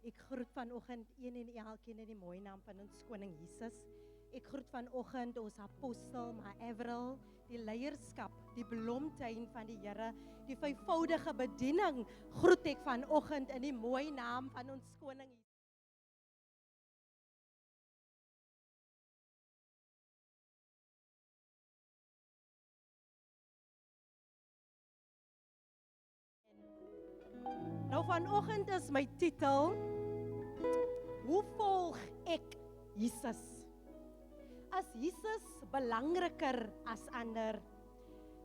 Ek groet vanoggend een en elkeen in die mooi naam van ons koning Jesus. Ek groet vanoggend ons apostel, maar Avril, die leierskap, die blomtuin van die Here, die vyfvoudige bediening, groet ek vanoggend in die mooi naam van ons koning Jesus. Nou vanoggend is my titel: Hoe volg ek Jesus? As Jesus belangriker as ander?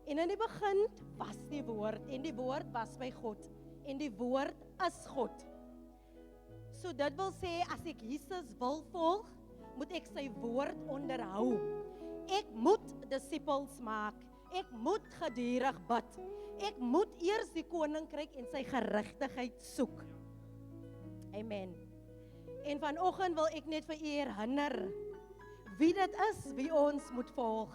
En in die begin was die woord, en die woord was by God, en die woord is God. So dit wil sê, as ek Jesus wil volg, moet ek sy woord onderhou. Ek moet disippels maak. Ek moet gedurig bid. Ek moet eers die koninkryk en sy geregtigheid soek. Amen. En vanoggend wil ek net vir u herinner wie dit is wie ons moet volg.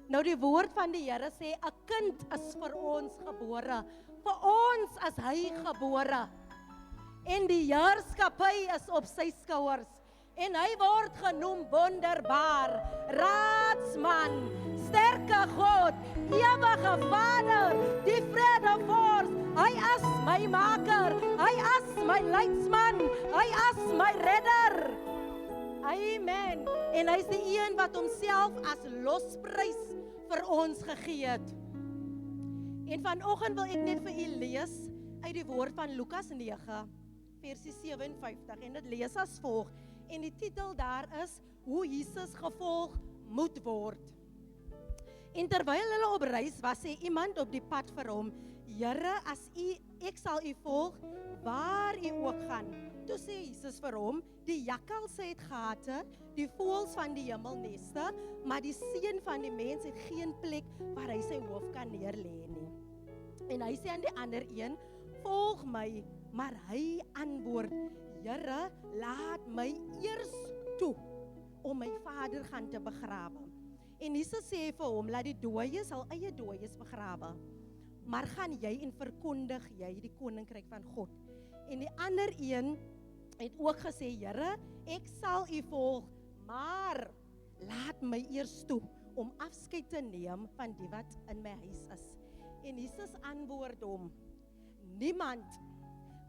Nou die woord van die Here sê 'n kind is vir ons gebore. Vir ons is hy gebore. En die heerskappy is op sy skouers. En hy word genoem wonderbaar, raadsman, sterke God, ewige Vader, die vredevors. Hy is my maker, hy is my leidsman, hy is my redder. Amen. En hy is die een wat homself as losprys vir ons gegee het. En vanoggend wil ek net vir u lees uit die woord van Lukas 9, versie 57, en dit lees as volg. En die titel daar is, hoe Jesus gevolg moet word. En terwyl hulle op reis was, sê iemand op die pad vir hom: Here, ek sal u volg, waar u ook gaan. Toe sê Jesus vir hom: die jakkalse het gate, die voëls van die hemel neste, maar die seun van die mens het geen plek waar hy sy hoof kan neerlê nie. En hy sê aan die ander een: volg my. Maar hy antwoord: Here, laat my eers toe om my vader gaan te begrawe. En Jesus sê vir hom: laat die dooies hul eie dooies begrawe, maar gaan jy en verkondig jy die koninkryk van God. En die ander een het ook gesê: Here, ek sal u volg, maar laat my eers toe om afskeid te neem van die wat in my huis is. En Jesus antwoord hom: niemand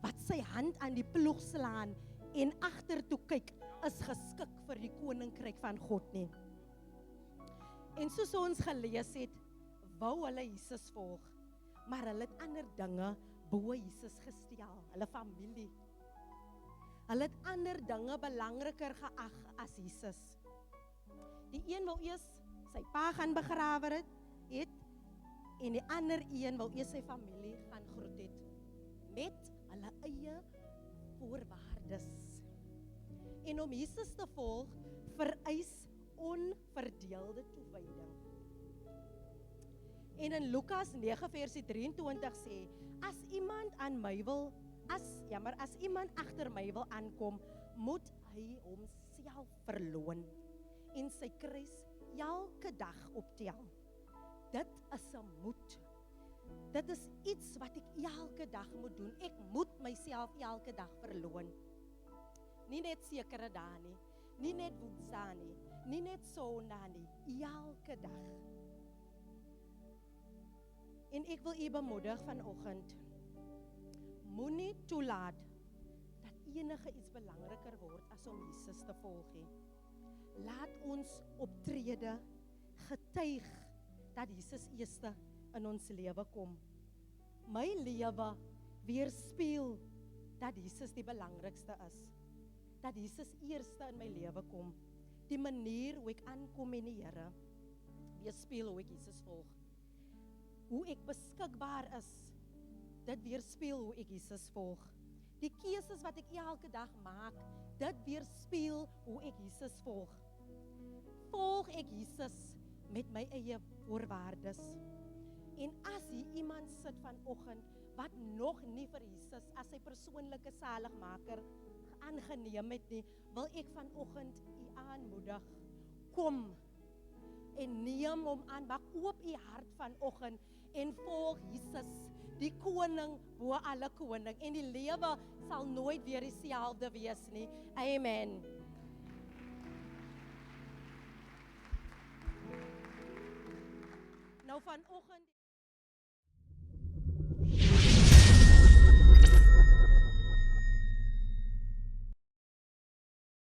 wat sy hand aan die ploeg slaan en agtertoe kyk, is geskik vir die koninkryk van God nie. En soos ons gelees het, wou hulle Jesus volg, maar hulle het ander dinge bo Jesus gestel, hulle familie. Hulle het ander dinge belangriker geag as Jesus. Die een wou eers sy pa gaan begrawe het, en die ander een wou eers sy familie gaan groet het, met hulle eie voorwaardes. En om Jesus te volg, vereis onverdeelde toewyding. En in Lukas 9 versie 23 sê: as iemand agter my wil aankom, moet hy homself verloon en sy kruis elke dag optel. Dit is 'n moed. Dit is iets wat ek elke dag moet doen. Ek moet myself elke dag verloon. Nie net sekere dae nie, nie net Woensdae nie, nie net Sondag nie, elke dag. En ek wil u bemoedig vanoggend, moenie toelaat dat enige iets belangriker word as om Jesus te volg nie. Laat ons optrede getuig dat Jesus eerste in ons lewe kom. My lewe weerspieël dat Jesus die belangrikste is. Dat Jesus eerste in my lewe kom. Die manier hoe ek aankom in die Here weerspieël hoe ek Jesus volg. Hoe ek beskikbaar is, dit weerspieël hoe ek Jesus volg. Die keuses wat ek elke dag maak, dit weerspieël hoe ek Jesus volg. Volg ek Jesus met my eie voorwaardes. En as hier iemand sit vanoggend wat nog nie vir Jesus as sy persoonlike saligmaker aangeneem het nie, wil ek vanoggend u aanmoedig, kom en neem hom aan, maak oop u hart vanoggend en volg Jesus. die koning bo alle koning en die lewe sal nooit weer dieselfde wees nie. Amen. Nou vanoggend